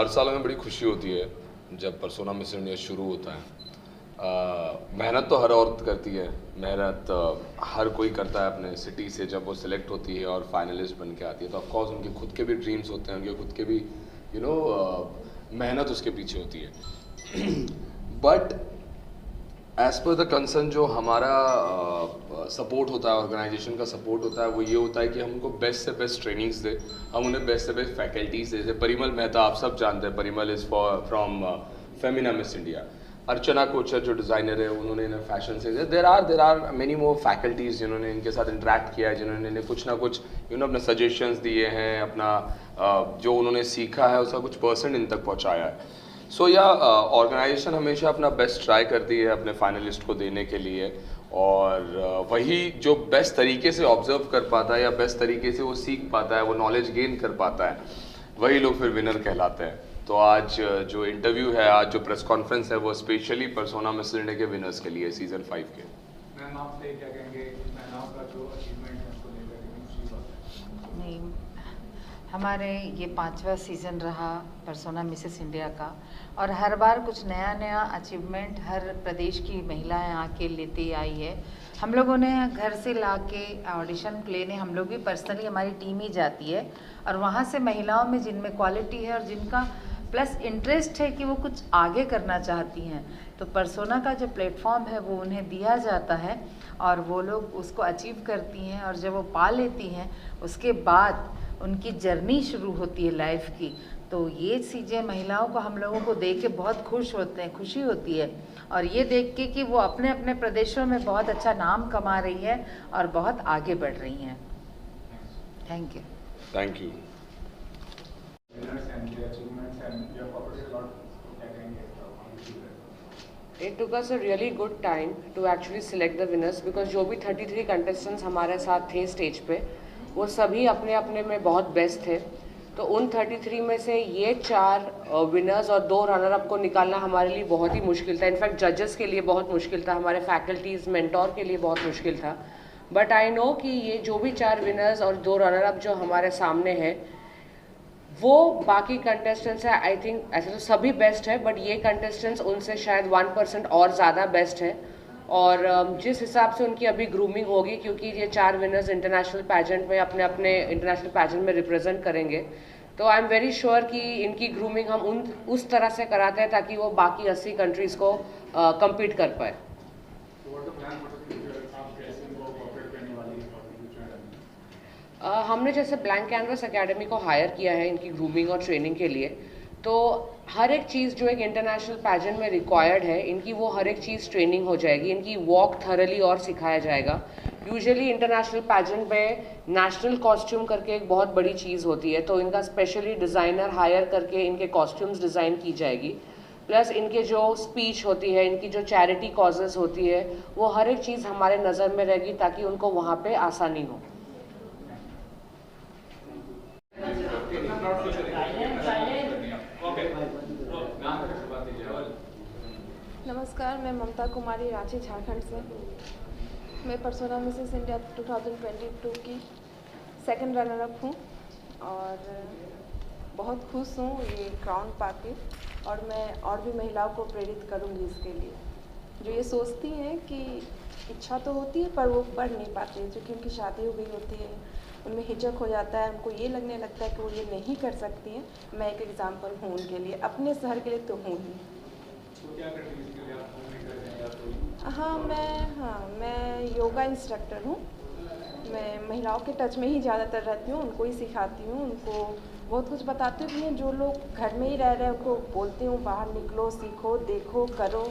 हर साल हमें बड़ी खुशी होती है जब परसोना मिस इंडिया शुरू होता है। मेहनत तो हर औरत करती है, मेहनत हर कोई करता है अपने सिटी से। जब वो सिलेक्ट होती है और फाइनलिस्ट बन के आती है तो ऑफकोर्स उनके खुद के भी ड्रीम्स होते हैं, उनके खुद के भी मेहनत उसके पीछे होती है। But as per the concern जो हमारा सपोर्ट होता है, ऑर्गेनाइजेशन का सपोर्ट होता है, वो ये होता है कि हम उनको बेस्ट से बेस्ट ट्रेनिंग्स दें, हम उन्हें बेस्ट से बेस्ट फैकल्टीज दें। जैसे परिमल मेहता, आप सब जानते हैं, Parimal is from Femina Miss India. Archana Kochhar जो डिज़ाइनर है, उन्होंने इन्हें फैशन से there are many more faculties जिन्होंने इनके साथ इंटरेक्ट किया है, जिन्होंने इन्हें कुछ ना कुछ अपने सजेशंस दिए हैं, अपना जो उन्होंने सीखा है उसका कुछ % इन तक पहुँचाया है। सो ऑर्गेनाइजेशन हमेशा अपना बेस्ट ट्राई करती है अपने फाइनलिस्ट को देने के लिए, और वही जो बेस्ट तरीके से ऑब्जर्व कर पाता है या बेस्ट तरीके से वो सीख पाता है, वो नॉलेज गेन कर पाता है, वही लोग फिर विनर कहलाते हैं। तो आज जो इंटरव्यू है, आज जो प्रेस कॉन्फ्रेंस है, वो स्पेशली परसोना मिस इंडिया के विनर्स के लिए, सीजन 5 के। मैम आपसे क्या कहेंगे महिलाओं का जो अचीवमेंट है उसको लेकर के खुशी बात है? नहीं, हमारे ये 5वां सीज़न रहा परसोना मिसेस इंडिया का, और हर बार कुछ नया नया अचीवमेंट हर प्रदेश की महिलाएं आके लेती आई है। हम लोगों ने घर से लाके ऑडिशन लेने हम लोग भी पर्सनली, हमारी टीम ही जाती है, और वहाँ से महिलाओं में जिनमें क्वालिटी है और जिनका प्लस इंटरेस्ट है कि वो कुछ आगे करना चाहती हैं, तो परसोना का जो प्लेटफॉर्म है वो उन्हें दिया जाता है और वो लोग उसको अचीव करती हैं। और जब वो पा लेती हैं उसके बाद उनकी जर्नी शुरू होती है लाइफ की। तो ये चीज़ें महिलाओं को, हम लोगों को देख के बहुत खुश होते हैं, खुशी होती है, और ये देख के कि वो अपने अपने प्रदेशों में बहुत अच्छा नाम कमा रही है और बहुत आगे बढ़ रही हैं। Thank you. Thank you. It took us a really good time to actually select the winners because जो भी 33 contestants हमारे साथ थे स्टेज पे, वो सभी अपने अपने में बहुत बेस्ट थे। तो उन 33 में से ये 4 विनर्स और 2 रनर अप को निकालना हमारे लिए बहुत ही मुश्किल था। इनफैक्ट जजेस के लिए बहुत मुश्किल था, हमारे फैकल्टीज़, मेंटोर के लिए बहुत मुश्किल था। बट आई नो कि ये जो भी 4 विनर्स और 2 रनर अप जो हमारे सामने है, वो बाकी कंटेस्टेंट्स है, आई थिंक ऐसे तो सभी बेस्ट है, बट ये कंटेस्टेंट्स उनसे शायद 1% और ज़्यादा बेस्ट है। और जिस हिसाब से उनकी अभी ग्रूमिंग होगी, क्योंकि ये 4 विनर्स इंटरनेशनल पैजेंट में अपने अपने इंटरनेशनल पैजेंट में रिप्रेजेंट करेंगे, तो आई एम वेरी श्योर कि इनकी ग्रूमिंग हम उस तरह से कराते हैं ताकि वो बाकी 80 कंट्रीज़ को कम्पीट कर पाए। हमने जैसे ब्लैंक कैनवस एकेडमी को हायर किया है इनकी ग्रूमिंग और ट्रेनिंग के लिए, तो हर एक चीज़ जो एक इंटरनेशनल पैजेंट में रिक्वायर्ड है, इनकी वो हर एक चीज़ ट्रेनिंग हो जाएगी, इनकी वॉक थरली और सिखाया जाएगा। यूजुअली इंटरनेशनल पैजेंट में नेशनल कॉस्ट्यूम करके एक बहुत बड़ी चीज़ होती है, तो इनका स्पेशली डिज़ाइनर हायर करके इनके कॉस्ट्यूम्स डिज़ाइन की जाएगी। प्लस इनके जो स्पीच होती है, इनकी जो चैरिटी कॉजेज़ होती है, वो हर एक चीज़ हमारे नज़र में रहेगी ताकि उनको वहाँ पर आसानी हो। नमस्कार, मैं ममता कुमारी, रांची, झारखंड से। मैं परसोना मिसेस इंडिया 2022 की 2nd रनर अप हूँ और बहुत खुश हूँ ये क्राउन पाके, और मैं और भी महिलाओं को प्रेरित करूँगी इसके लिए, जो ये सोचती हैं कि इच्छा तो होती है पर वो बढ़ नहीं पाती है, क्योंकि उनकी शादी हो गई होती है, उनमें हिचक हो जाता है, उनको ये लगने लगता है कि वो ये नहीं कर सकती हैं। मैं एक एग्ज़ाम्पल हूँ उनके लिए, अपने शहर के लिए तो हूँ ही। हाँ, मैं योगा इंस्ट्रक्टर हूँ। मैं महिलाओं के टच में ही ज़्यादातर रहती हूँ, उनको ही सिखाती हूँ, उनको बहुत कुछ बताती हूँ। कि जो लोग घर में ही रह रहे हैं उनको बोलती हूँ बाहर निकलो, सीखो, देखो, करो।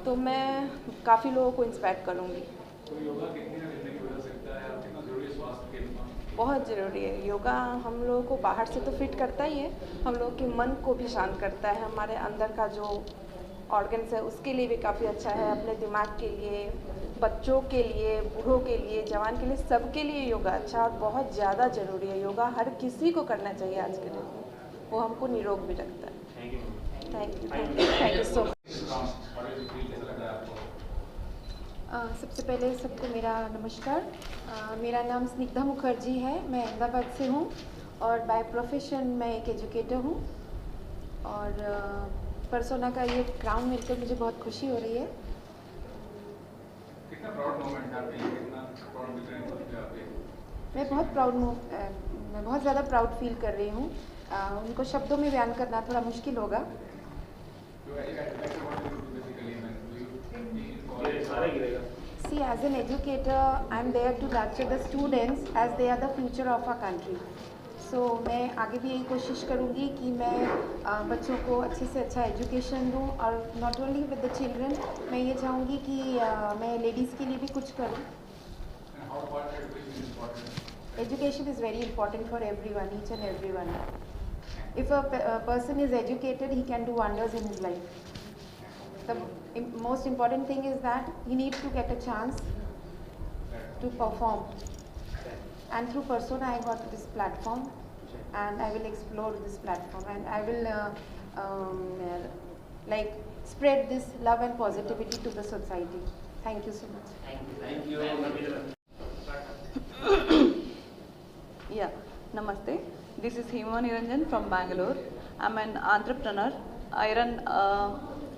तो मैं काफ़ी लोगों को इंस्पायर करूँगी। तो योगा कितनी ज़िंदगी बदल सकता है, कितना ज़रूरी है स्वास्थ्य के लिए? बहुत ज़रूरी है। योगा हम लोगों को बाहर से तो फिट करता ही है, हम लोगों के मन को भी शांत करता है। हमारे अंदर का जो ऑर्गन्स है उसके लिए भी काफ़ी अच्छा है, अपने दिमाग के लिए, बच्चों के लिए, बूढ़ों के लिए, जवान के लिए, सबके लिए योगा अच्छा और बहुत ज़्यादा ज़रूरी है। योगा हर किसी को करना चाहिए आज के डेट में, वो हमको निरोग भी रखता है। Thank you so much. सबसे पहले सबको मेरा नमस्कार। मेरा नाम स्निग्धा मुखर्जी है, मैं अहमदाबाद से हूँ और बाय प्रोफेशन मैं एक एजुकेटर हूँ। और परसोना का ये क्राउन मिलकर मुझे बहुत खुशी हो रही है। कितना प्राउड मोमेंट है आपके लिए, कितना प्राउड फील कर रहे हैं आप? मैं बहुत ज़्यादा प्राउड फील कर रही हूँ। उनको शब्दों में बयान करना थोड़ा मुश्किल होगा। See, as an educator, I'm there to nurture the students as they are the future of our country. So मैं आगे भी यही कोशिश करूँगी कि मैं बच्चों को अच्छे से अच्छा एजुकेशन दूँ, और not only with the children, मैं ये चाहूँगी कि मैं लेडीज़ के लिए भी कुछ करूँ। Education is very important for everyone, each and everyone. If a person is educated, he can do wonders in his life. The most important thing is that he needs to get a chance to perform. And through Persona, I got this platform, and I will explore this platform, and I will like spread this love and positivity to the society. Thank you so much. Thank you. Yeah, Namaste. This is Hema Niranjan from Bangalore. I'm an entrepreneur. I run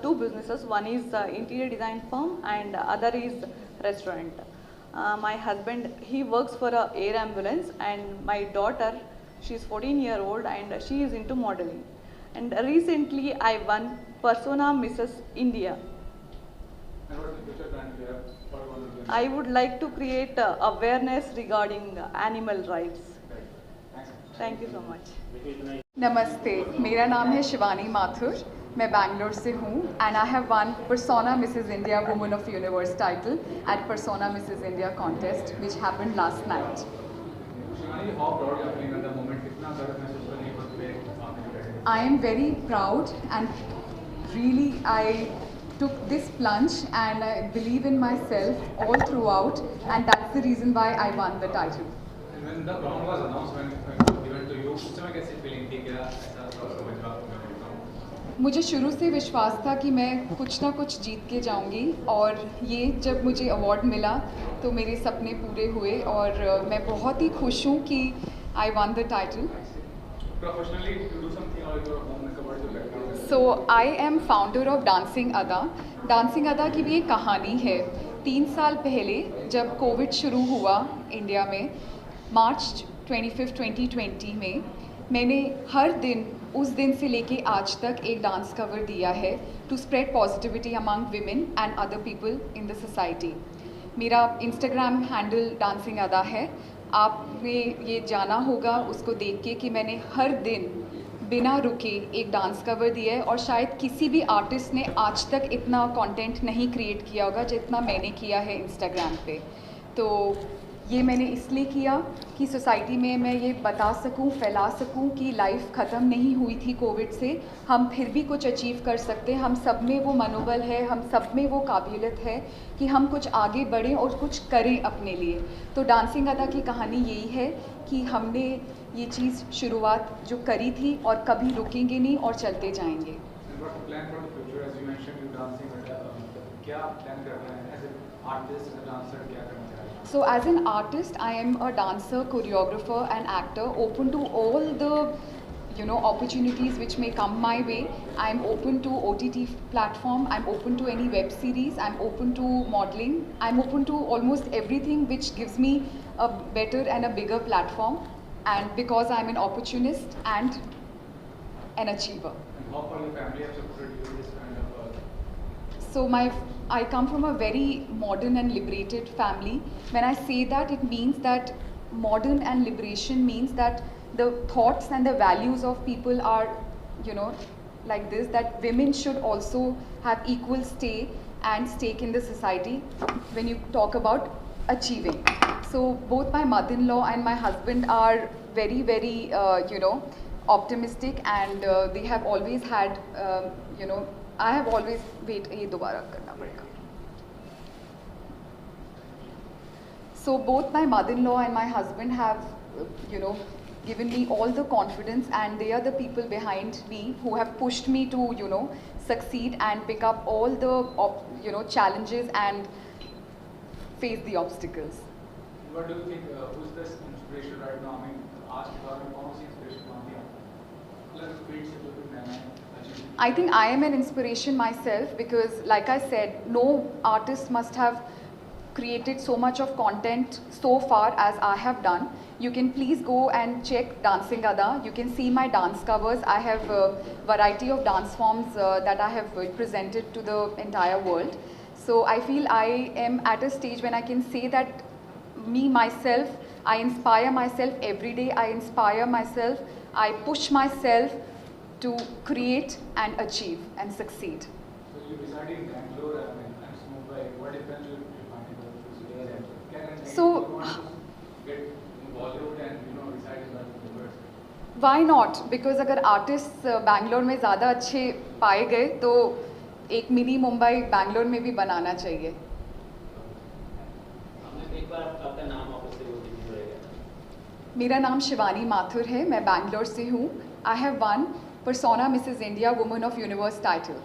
two businesses. One is interior design firm and other is restaurant. My husband, he works for a air ambulance, and my daughter, she's 14-year-old and she is into modeling. And recently I won Persona Mrs. India. And what is the future plan you have? What you want to do? I would like to create awareness regarding animal rights. Thank you so much. नमस्ते, मेरा नाम है शिवानी माथुर, मैं बैंगलोर से हूँ, and I have one persona Mrs India woman of universe title at persona Mrs India contest which happened last night. Shivani, how proud you are feeling at the moment? कितना गर्व महसूस कर रही हैं खुद पे आपने जो है? I am very proud, and really I took this plunge and I believe in myself all throughout, and that's the reason why I won the title. And when the crown was announced, when it was given to you, उस समय कैसी feeling थी? क्या ऐसा समझ रहा हूँ मैं? मुझे शुरू से विश्वास था कि मैं कुछ ना कुछ जीत के जाऊंगी, और ये जब मुझे अवार्ड मिला तो मेरे सपने पूरे हुए, और मैं बहुत ही खुश हूँ कि I one the title. Professionally, you do something or your home makeup, what is your background? So I am founder of dancing अदा। डांसिंग अदा की भी एक कहानी है। 3 साल पहले जब कोविड शुरू हुआ इंडिया में, मार्च 25, 2020 में, मैंने हर दिन उस दिन से लेके आज तक एक डांस कवर दिया है to spread positivity among women and other people in the society. मेरा इंस्टाग्राम हैंडल डांसिंग अदा है। आपने ये जाना होगा उसको देख के कि मैंने हर दिन बिना रुके एक डांस कवर दिया है, और शायद किसी भी आर्टिस्ट ने आज तक इतना कंटेंट नहीं क्रिएट किया होगा जितना मैंने किया है इंस्टाग्राम पे। तो ये मैंने इसलिए किया कि सोसाइटी में मैं ये बता सकूं, फैला सकूं कि लाइफ ख़त्म नहीं हुई थी कोविड से, हम फिर भी कुछ अचीव कर सकते हैं। हम सब में वो मनोबल है, हम सब में वो काबिलियत है कि हम कुछ आगे बढ़ें और कुछ करें अपने लिए। तो डांसिंग अदा की कहानी यही है कि हमने ये चीज़ शुरुआत जो करी थी और कभी रुकेंगे नहीं और चलते जाएंगे। And what plan for the future? As you mentioned, you dancing, क्या plan कर रहे हैं? As an artist, as a dancer, क्या करना चाह रहे हैं? So as an artist, I am a dancer, choreographer and actor, open to all the opportunities which may come my way. I'm open to OTT platform, I'm open to any web series, I'm open to modeling, I'm open to almost everything which gives me a better and a bigger platform, and because I'm an opportunist and an achiever. And how far your family have supported you in this kind of So I come from a very modern and liberated family. When I say that, it means that modern and liberation means that the thoughts and the values of people are, like this, that women should also have equal stake in the society when you talk about achieving. So both my mother-in-law and my husband are very, very, optimistic, and they have always had, I have always, wait, ये दोबारा करना पड़ेगा. So both my mother-in-law and my husband have, given me all the confidence, and they are the people behind me who have pushed me to, succeed and pick up all the, challenges and face the obstacles. What do you think? Who's the inspiration right now? I mean, आज के दौर में कौन सी inspiration मानती हैं? अलग field से जो भी नया I think I am an inspiration myself because, like I said, no artist must have created so much of content so far as I have done. You can please go and check Dancing Ada. You can see my dance covers. I have a variety of dance forms that I have presented to the entire world. So I feel I am at a stage when I can say that me, myself, I inspire myself every day. I inspire myself. I push myself to create and achieve and succeed. So you reside in Bangalore and Mumbai. What difference you find in those cities? Can So, you want to get in Bollywood and reside in Mumbai? Why not? Because अगर artist Bangalore में ज़्यादा अच्छे पाए गए तो एक mini Mumbai Bangalore में भी बनाना चाहिए. एक बार आपका नाम वापस से बोल दीजिए. मेरा नाम शिवानी माथुर है. मैं बैंगलोर से हूँ. I have won Persona Mrs. India Woman of Universe title.